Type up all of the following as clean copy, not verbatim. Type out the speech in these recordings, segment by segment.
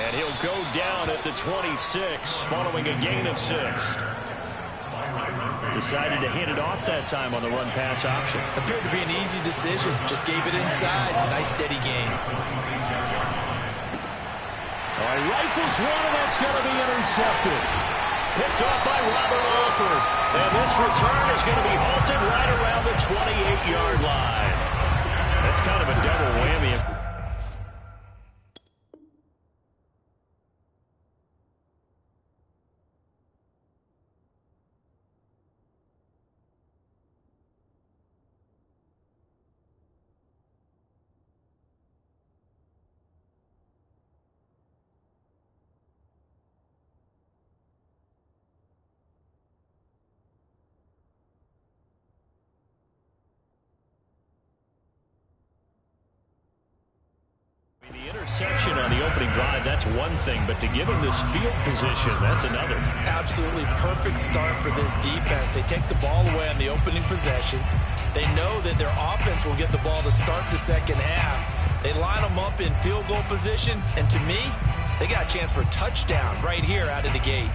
And he'll go down at the 26 following a gain of 6. Decided to hand it off that time on the run-pass option. Appeared to be an easy decision. Just gave it inside. Nice steady gain. All right, rifles one, and that's going to be intercepted. Picked off by Robert Alford. And this return is going to be halted right around the 28-yard line. That's kind of a double whammy. The interception on the opening drive, that's one thing, but to give him this field position, that's another. Absolutely perfect start for this defense. They take the ball away on the opening possession. They know that their offense will get the ball to start the second half. They line them up in field goal position, and to me, they got a chance for a touchdown right here out of the gate.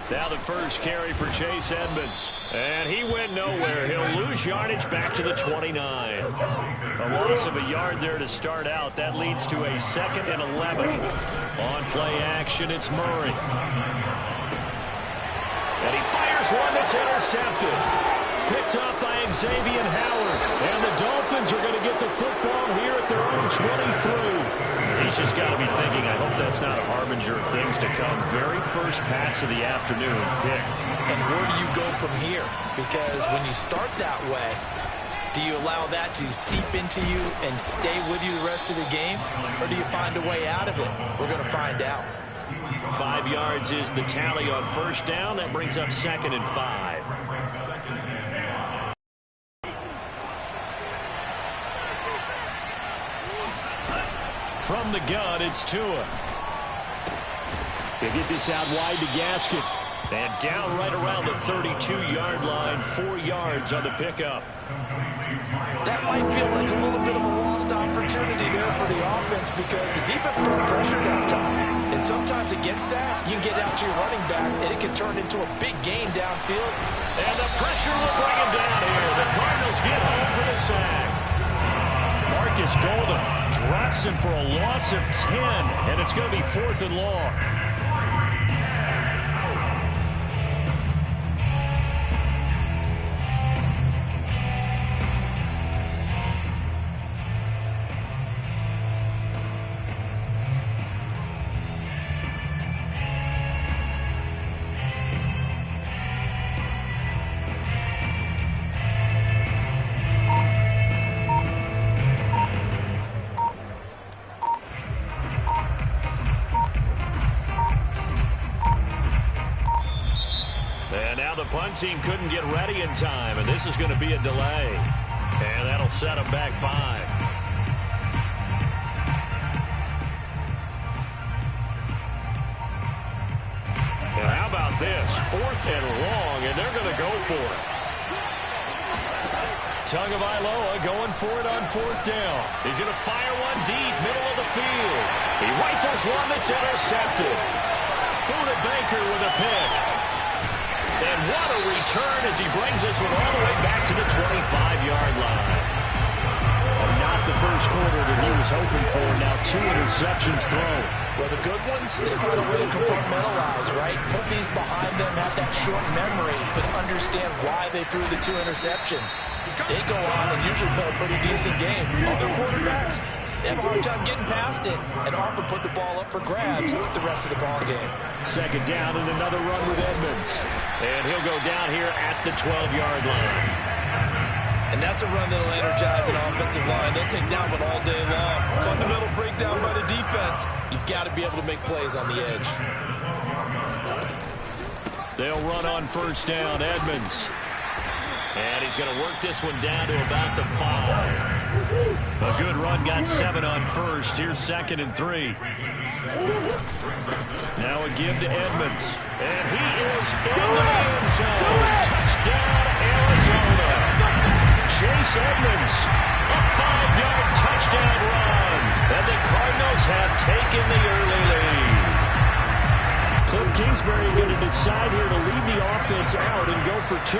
Now the first carry for Chase Edmonds. And he went nowhere. He'll lose yardage back to the 29. A loss of a yard there to start out. That leads to a 2nd and 11. On play action, it's Murray. And he fires one that's intercepted. Picked off by Xavier Howard. And the Dolphins are going to get the football here at their own 23. He's just got to be thinking, I hope that's not a harbinger of things to come. Very first pass of the afternoon picked. And where do you go from here? Because when you start that way, do you allow that to seep into you and stay with you the rest of the game? Or do you find a way out of it? We're going to find out. 5 yards is the tally on first down. That brings up 2nd and 5. From the gun, it's Tua. He'll get this out wide to Gaskin. And down right around the 32-yard line, 4 yards on the pickup. That might feel like a little bit of a lost opportunity there for the offense because the defense put pressure that time. And sometimes against that, you can get out to your running back, and it can turn into a big gain downfield. And the pressure will bring him down here. The Cardinals get home for the sack. Marcus Golden drops him for a loss of 10, and it's going to be 4th and long. Punt team couldn't get ready in time, and this is going to be a delay. And that'll set them back 5. Now how about this? 4th and long, and they're going to go for it. Tagovailoa going for it on 4th down. He's going to fire one deep, middle of the field. He rifles one that's intercepted. Buda Baker with a pick. And what a return as he brings this one all the way back to the 25-yard line. And not the first quarter that he was hoping for. Now 2 interceptions thrown. Well, the good ones, they find a way to compartmentalize, right? Put these behind them, have that short memory, but understand why they threw the 2 interceptions. They go on and usually play a pretty decent game. Other quarterbacks, they have a hard time getting past it and often put the ball up for grabs the rest of the ball game. 2nd down and another run with Edmonds. And he'll go down here at the 12-yard line. And that's a run that'll energize an offensive line. They'll take that one all day long. Fundamental breakdown by the defense. You've got to be able to make plays on the edge. They'll run on first down, Edmonds. And he's going to work this one down to about the 5. A good run, got 7 on first. Here's 2nd and 3. Now a give to Edmonds. And he is in the end zone. Touchdown, Arizona. Chase Edmonds, a 5-yard touchdown run. And the Cardinals have taken the early lead. Cliff Kingsbury going to decide here to leave the offense out and go for 2.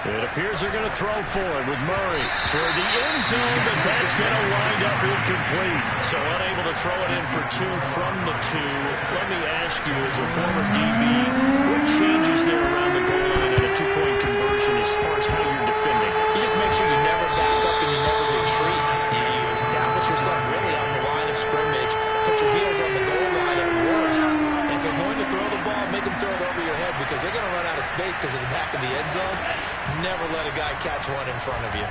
It appears they're going to throw for it with Murray toward the end zone, but that's going to wind up incomplete. So unable to throw it in for 2 from the 2. Let me ask you, as a former DB, what changes there around the goal line in a 2-point conversion as far as how you're defending? You just make sure you never back up and you never retreat. You establish yourself really on the line of scrimmage, put your heels on the goal line at worst. And if they're going to throw the ball, make them throw it over your head because they're going to run out of space because of the back of the end zone. Never let a guy catch one in front of you.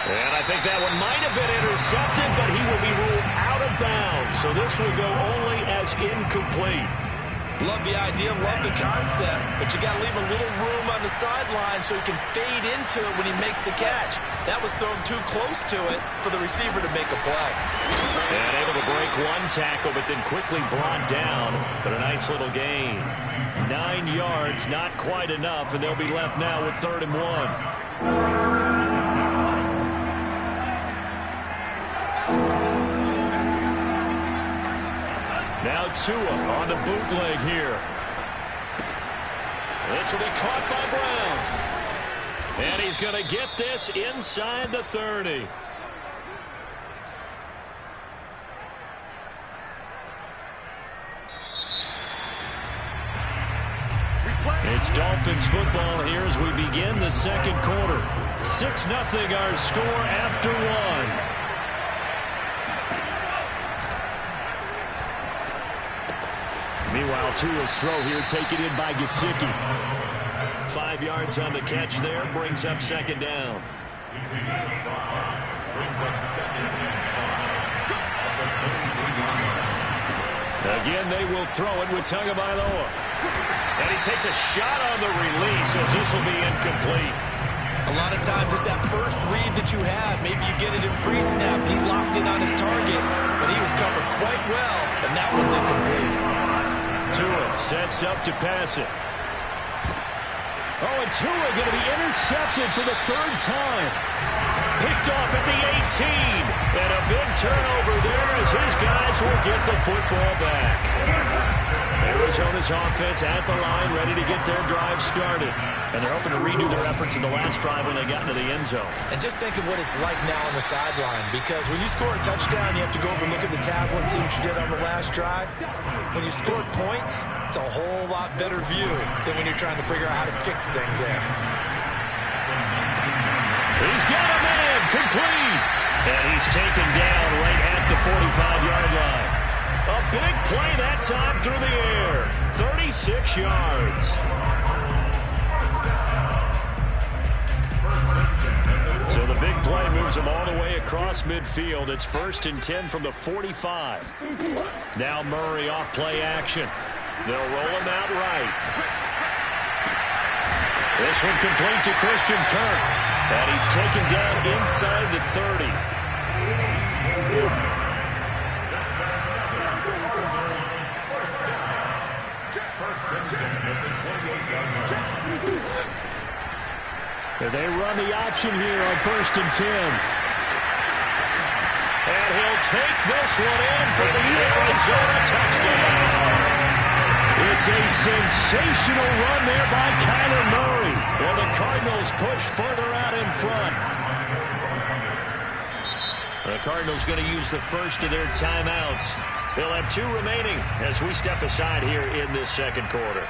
And I think that one might have been intercepted, but he will be ruled out of bounds. So this will go only as incomplete. Love the idea, love the concept, but you got to leave a little room on the sideline so he can fade into it when he makes the catch. That was thrown too close to it for the receiver to make a play. And able to break one tackle, but then quickly brought down. But a nice little gain. 9 yards, not quite enough, and they'll be left now with 3rd and 1. Now Tua on the bootleg here. This will be caught by Brown. And he's going to get this inside the 30. It's Dolphins football here as we begin the second quarter. 6-0 our score after 1. Meanwhile, Tua's throw here taken in by Gesicki. 5 yards on the catch there, brings up 2nd down. Again, they will throw it with Tagovailoa. And he takes a shot on the release as this will be incomplete. A lot of times it's that first read that you have. Maybe you get it in pre-snap. He locked in on his target, but he was covered quite well, and that one's incomplete. Tua sets up to pass it. Oh, and Tua going to be intercepted for the 3rd time. Picked off at the 18. And a big turnover there as his guys will get the football back. Arizona's offense at the line, ready to get their drive started. And they're hoping to redo their efforts in the last drive when they got into the end zone. And just think of what it's like now on the sideline, because when you score a touchdown, you have to go over and look at the tablet and see what you did on the last drive. When you scored points, it's a whole lot better view than when you're trying to figure out how to fix things there. He's got a man, complete. And he's taken down right at the 45-yard line. A big play that time through the air. 36 yards. So the big play moves him all the way across midfield. It's 1st and 10 from the 45. Now Murray off play action. They'll roll him out right. This one complete to Christian Kirk. And he's taken down inside the 30. They run the option here on 1st and 10. And he'll take this one in for the Arizona touchdown. It's a sensational run there by Kyler Murray. And the Cardinals push further out in front. The Cardinals going to use the first of their timeouts. They'll have 2 remaining as we step aside here in this second quarter.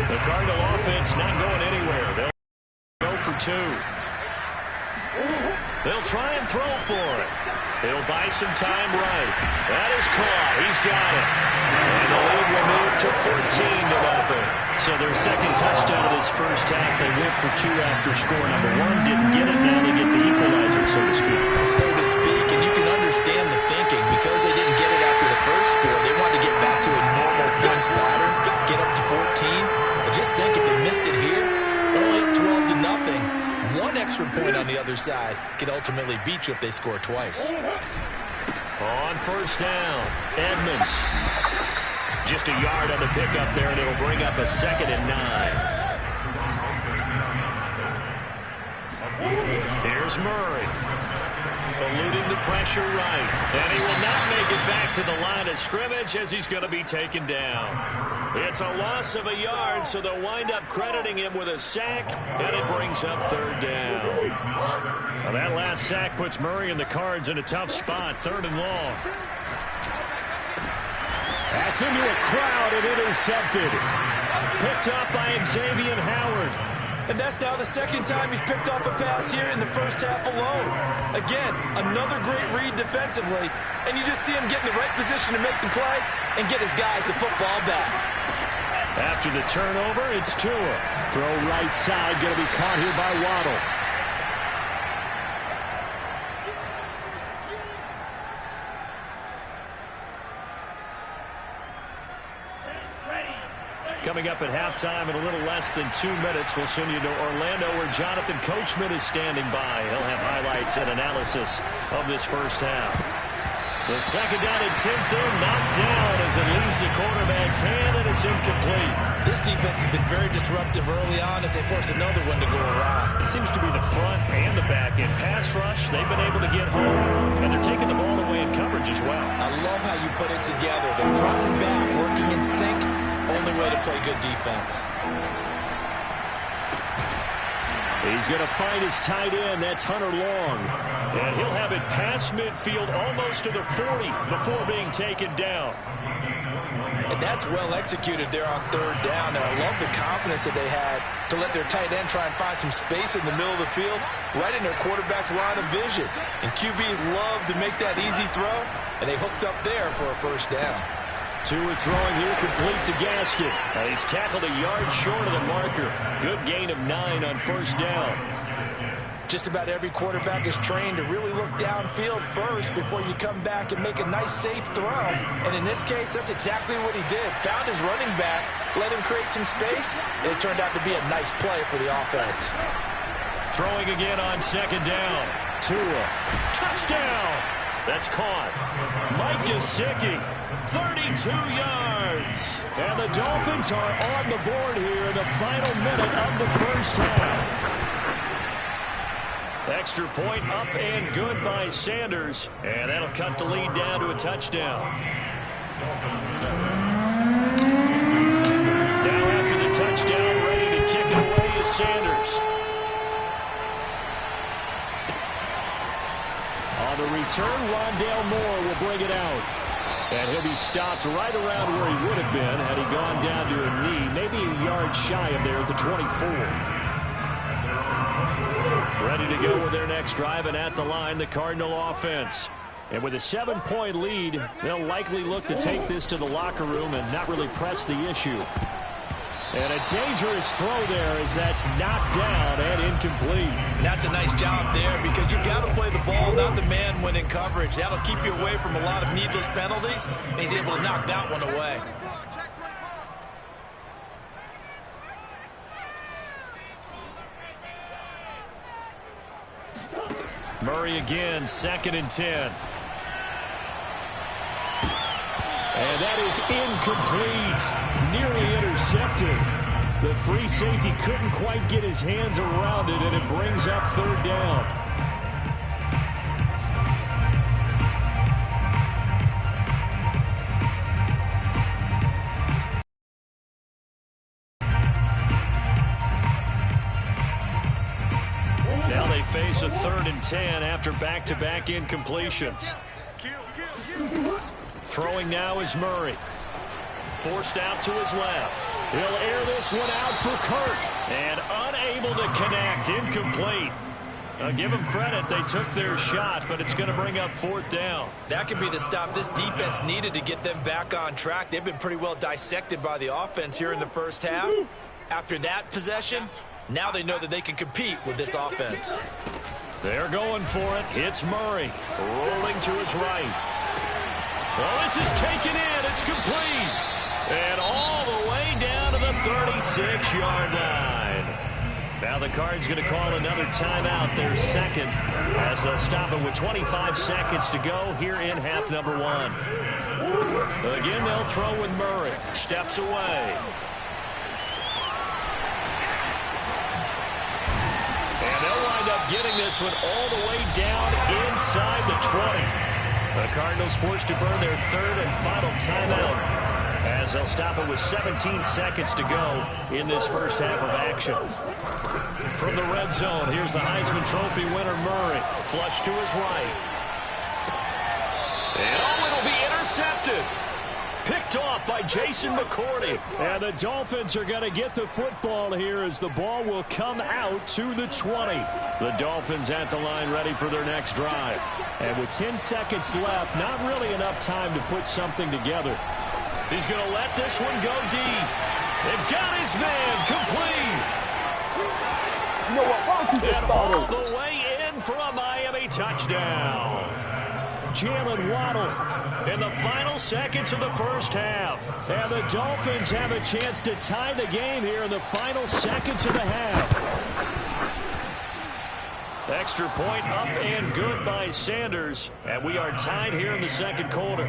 The Cardinal offense not going anywhere. They'll go for 2. They'll try and throw for it. He'll buy some time right. That is caught. He's got it. And the lead will move to 14-0. So their second touchdown of this first half. They went for 2 after score number 1. Didn't get it. Now they get the equalizer, so to speak. So to speak, and you can understand the thinking. Because they didn't get it after the first score, they wanted to get back to a normal points pattern, get up to 14. But just think, if they missed it here, only 12-0. 1 extra point on the other side could ultimately beat you if they score twice. On first down, Edmonds. Just a yard on the pickup there, and it'll bring up a 2nd and 9. Here's Murray. Eluding the pressure right. And he will not make it back to the line of scrimmage as he's going to be taken down. It's a loss of a yard, so they'll wind up crediting him with a sack, and it brings up 3rd down. Well, that last sack puts Murray and the Cards in a tough spot, 3rd and long. That's into a crowd and intercepted. Picked up by Xavier Howard. And that's now the 2nd time he's picked off a pass here in the first half alone. Again, another great read defensively, and you just see him get in the right position to make the play and get his guys the football back. After the turnover, it's Tua. Throw right side, going to be caught here by Waddle. Coming up at halftime in a little less than 2 minutes, we'll send you to Orlando where Jonathan Coachman is standing by. He'll have highlights and analysis of this first half. The 2nd down and 10th in, knocked down as it leaves the quarterback's hand, and it's incomplete. This defense has been very disruptive early on as they force another one to go awry. It seems to be the front and the back end. Pass rush, they've been able to get home, and they're taking the ball away in coverage as well. I love how you put it together. The front and back working in sync. Only way to play good defense. He's going to find his tight end. That's Hunter Long. And he'll have it past midfield almost to the 40 before being taken down. And that's well executed there on 3rd down. And I love the confidence that they had to let their tight end try and find some space in the middle of the field, right in their quarterback's line of vision. And QBs love to make that easy throw, and they hooked up there for a first down. Tua throwing here complete to Gaskin. He's tackled a yard short of the marker. Good gain of 9 on first down. Just about every quarterback is trained to really look downfield first before you come back and make a nice, safe throw. And in this case, that's exactly what he did. Found his running back, let him create some space, and it turned out to be a nice play for the offense. Throwing again on 2nd down. Tua. Touchdown! That's caught. Mike Gesicki, 32 yards. And the Dolphins are on the board here in the final minute of the first half. Extra point up and good by Sanders. And that'll cut the lead down to a touchdown. Now after the touchdown, ready to kick it away is Sanders. On the return, Rondale Moore will bring it out. And he'll be stopped right around where he would have been had he gone down to a knee, maybe a yard shy of there at the 24. Ready to go with their next drive, and at the line, the Cardinal offense. And with a 7-point lead, they'll likely look to take this to the locker room and not really press the issue. And a dangerous throw there as that's knocked down and incomplete. And that's a nice job there because you've got to play the ball, not the man when in coverage. That'll keep you away from a lot of needless penalties, and he's able to knock that one away. Murray again, 2nd and 10. And that is incomplete. Nearly intercepted. The free safety couldn't quite get his hands around it, and it brings up 3rd down. Now they face a 3rd and 10 after back-to-back incompletions. Throwing now is Murray. Forced out to his left. He'll air this one out for Kirk. And unable to connect. Incomplete. Give them credit. They took their shot, but it's going to bring up 4th down. That could be the stop this defense needed to get them back on track. They've been pretty well dissected by the offense here in the first half. After that possession, now they know that they can compete with this offense. They're going for it. It's Murray. Rolling to his right. Well, this is taken in. It's complete. And all the way down to the 36-yard line. Now the Cards going to call another timeout, their second, as they'll stop it with 25 seconds to go here in half number one. Again, they'll throw with Murray. Steps away. And they'll wind up getting this one all the way down inside the 20. The Cardinals forced to burn their third and final timeout, as they'll stop it with 17 seconds to go in this first half of action. From the red zone, here's the Heisman Trophy winner, Murray. Flush to his right. And it'll be intercepted. Picked off by Jason McCourty. And the Dolphins are going to get the football here as the ball will come out to the 20. The Dolphins at the line ready for their next drive. And with 10 seconds left, not really enough time to put something together. He's going to let this one go deep. They've got his man complete. You know what? Why don't you just start all the way in for a Miami touchdown. Jalen Waddle in the final seconds of the first half. And the Dolphins have a chance to tie the game here in the final seconds of the half. Extra point up and good by Sanders. And we are tied here in the second quarter.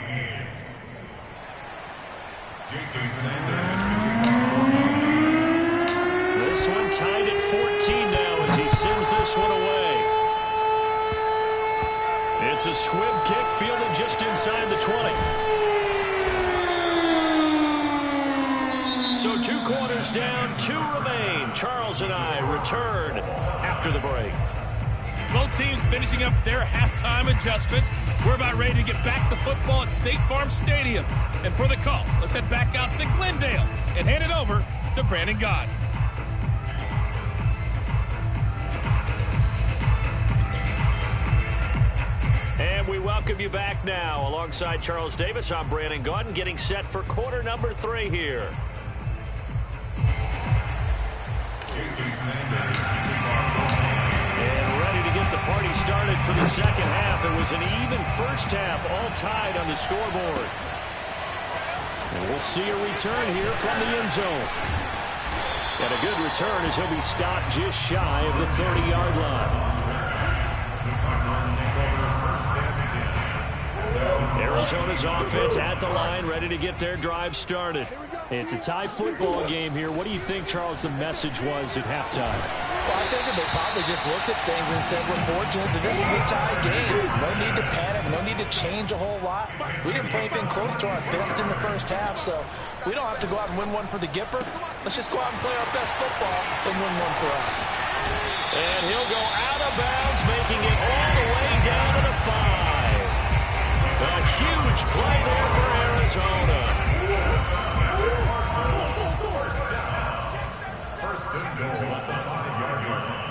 This one tied at 14 now as he sends this one away. It's a squib kick fielded just inside the 20. So 2 quarters down, 2 remain. Charles and I return after the break. Both teams finishing up their halftime adjustments. We're about ready to get back to football at State Farm Stadium. And for the call, let's head back out to Glendale and hand it over to Brandon Gaudin. And we welcome you back now. Alongside Charles Davis, I'm Brandon Gaudin, getting set for quarter number 3 here. And ready to get the party started for the second half. It was an even first half, all tied on the scoreboard. And we'll see a return here from the end zone. And a good return as he'll be stopped just shy of the 30-yard line. Arizona's offense at the line, ready to get their drive started. It's a tie football game here. What do you think, Charles, the message was at halftime? Well, I think they probably just looked at things and said, we're fortunate that this is a tie game. No need to panic, no need to change a whole lot. We didn't play anything close to our best in the first half, so we don't have to go out and win one for the Gipper. Let's just go out and play our best football and win one for us. And he'll go out of bounds, making it all the way down to the 5. A huge play there for Arizona. First and goal at the 5-yard line.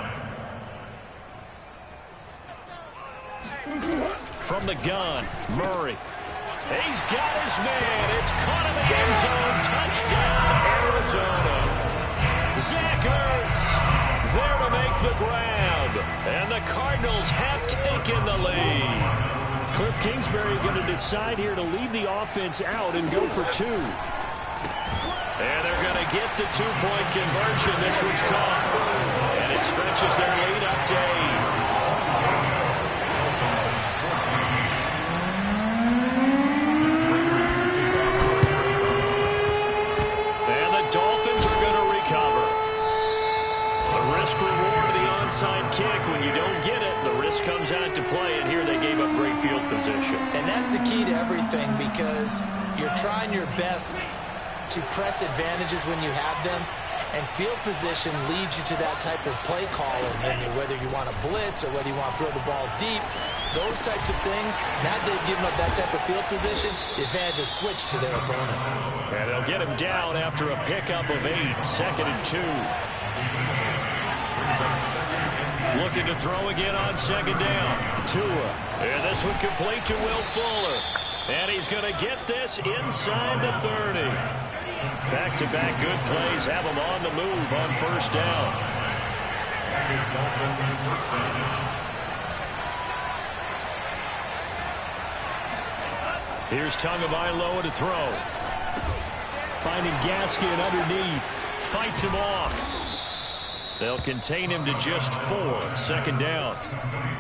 From the gun, Murray. He's got his man. It's caught in the end zone. Touchdown, Arizona. Zach Ertz there to make the grab. And the Cardinals have taken the lead. Cliff Kingsbury going to decide here to leave the offense out and go for 2. And they're going to get the 2-point conversion. This one's caught. And it stretches their lead up to 8. And the Dolphins are going to recover. The risk reward of the onside kick. When you don't get it, the risk comes out to play, and here they gave up great field position. And that's the key to everything, because you're trying your best to press advantages when you have them, and field position leads you to that type of play calling. And whether you want to blitz or whether you want to throw the ball deep, those types of things, now that they've given up that type of field position, the advantage is switched to their opponent. And they'll get him down after a pickup of 8, 2nd and 2. Looking to throw again on 2nd down. Tua. And this one complete to Will Fuller. And he's going to get this inside the 30. Back-to-back good plays have him on the move on first down. Here's Tagovailoa to throw. Finding Gaskin underneath. Fights him off. They'll contain him to just 4. Second down.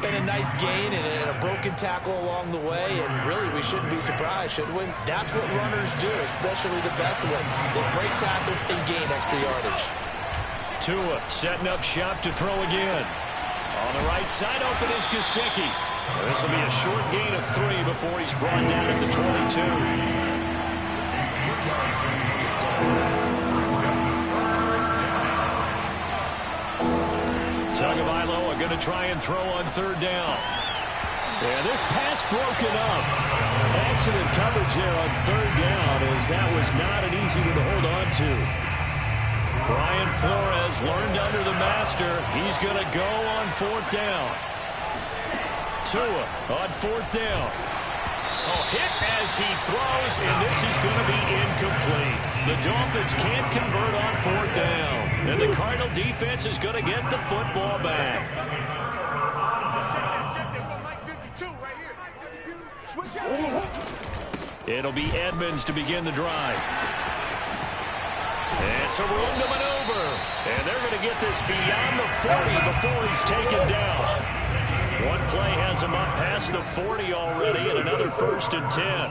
Been a nice gain and a broken tackle along the way, and really we shouldn't be surprised, should we? That's what runners do, especially the best ones. They break tackles and gain extra yardage. Tua setting up shop to throw again. On the right side, open is Gesicki. This will be a short gain of 3 before he's brought down at the 22. Tagovailoa going to try and throw on third down. Yeah, this pass broken up. Excellent coverage there on third down, as that was not an easy one to hold on to. Brian Flores learned under the master. He's going to go on fourth down. Tua on fourth down. Oh, hit as he throws, and this is going to be incomplete. The Dolphins can't convert on fourth down. And the Cardinal defense is going to get the football back. It'll be Edmonds to begin the drive. It's a room to maneuver. And they're going to get this beyond the 40 before he's taken down. One play has him up past the 40 already, and another 1st and 10.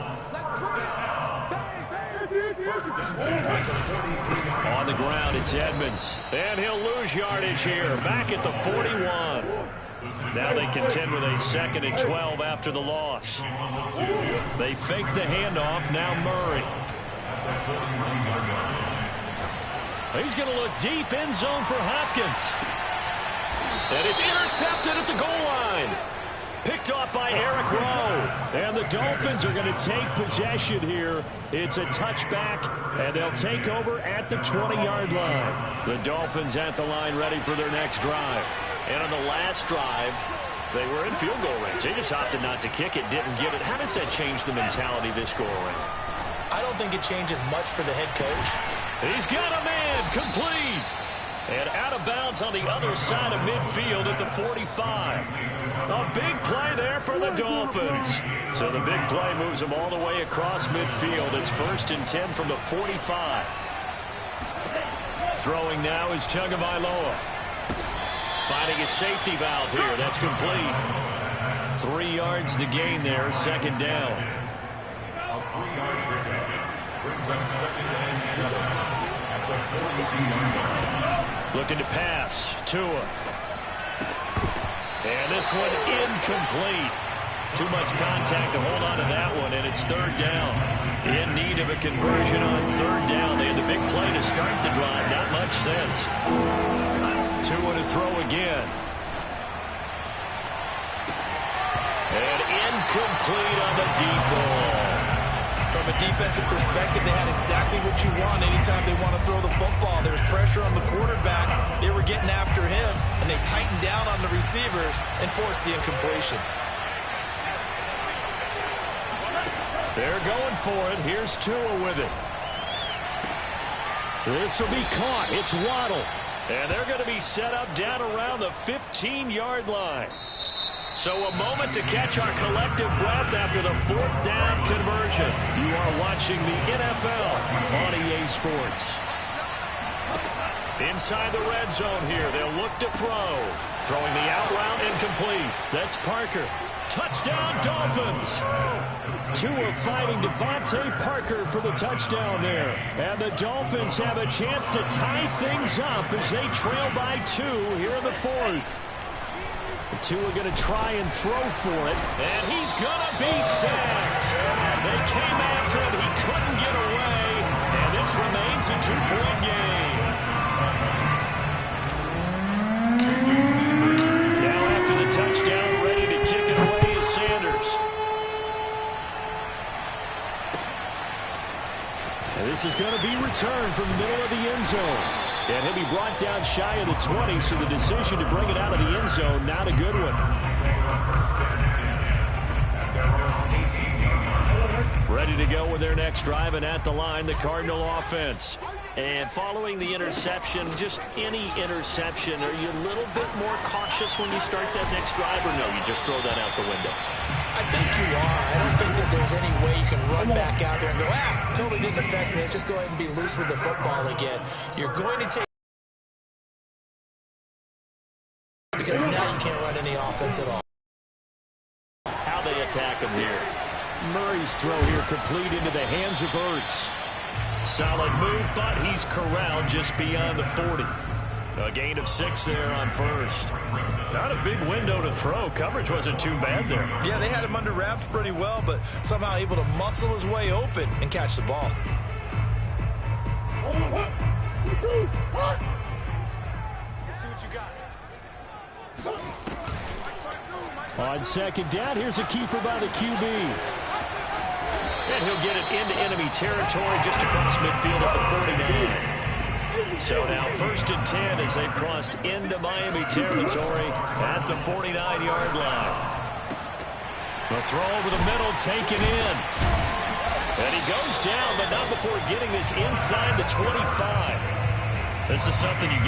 On the ground, it's Edmonds. And he'll lose yardage here. Back at the 41. Now they contend with a 2nd and 12 after the loss. They fake the handoff. Now Murray. He's going to look deep, end zone for Hopkins. And it's intercepted at the goal line. Picked off by Eric Rowe. And the Dolphins are going to take possession here. It's a touchback, and they'll take over at the 20-yard line. The Dolphins at the line ready for their next drive. And on the last drive, they were in field goal range. They just opted not to kick it, didn't get it. How does that change the mentality this go around? I don't think it changes much for the head coach. He's got a man, complete. And out of bounds on the other side of midfield at the 45. A big play there for the Dolphins. So the big play moves them all the way across midfield. It's 1st and 10 from the 45. Throwing now is Tagovailoa. Finding a safety valve here. That's complete. 3 yards the gain there. 2nd down. Looking to pass. Tua. And this one incomplete. Too much contact to hold on to that one, and it's 3rd down. In need of a conversion on 3rd down. They had the big play to start the drive. Not much sense. Tua to throw again. And incomplete on the deep ball. From a defensive perspective, they had exactly what you want anytime they want to throw the football. There was pressure on the quarterback. They were getting after him, and they tightened down on the receivers and forced the incompletion. They're going for it. Here's Tua with it. This will be caught. It's Waddle. And they're going to be set up down around the 15-yard line. So a moment to catch our collective breath after the 4th down conversion. You are watching the NFL on EA Sports. Inside the red zone here, they'll look to throw. Throwing the out route incomplete. That's Parker. Touchdown, Dolphins. Tua fighting Devontae Parker for the touchdown there. And the Dolphins have a chance to tie things up as they trail by 2 here in the 4th. Tua going to try and throw for it. And he's going to be sacked. They came after him. He couldn't get away. And this remains a 2-point game. Now after the touchdown, ready to kick it away is Sanders. And this is going to be returned from the middle of the end zone. And he'll be brought down shy of the 20, so the decision to bring it out of the end zone, not a good one. Ready to go with their next drive, and at the line, the Cardinal offense. And following the interception, just any interception, are you a little bit more cautious when you start that next drive, or no, you just throw that out the window? I think you are. I don't think that there's any way you can run back out there and go, totally didn't affect me. Let's just go ahead and be loose with the football again. You're going to take offense at all. How they attack him here. Murray's throw here complete into the hands of Ertz. Solid move, but he's corralled just beyond the 40. A gain of 6 there on first. Not a big window to throw. Coverage wasn't too bad there. Yeah, they had him under wraps pretty well, but somehow able to muscle his way open and catch the ball. On second down, here's a keeper by the QB. And he'll get it into enemy territory just across midfield at the 49. So now 1st and 10 as they've crossed into Miami territory at the 49-yard line. The throw over the middle taken in. And he goes down, but not before getting this inside the 25. This is something you get.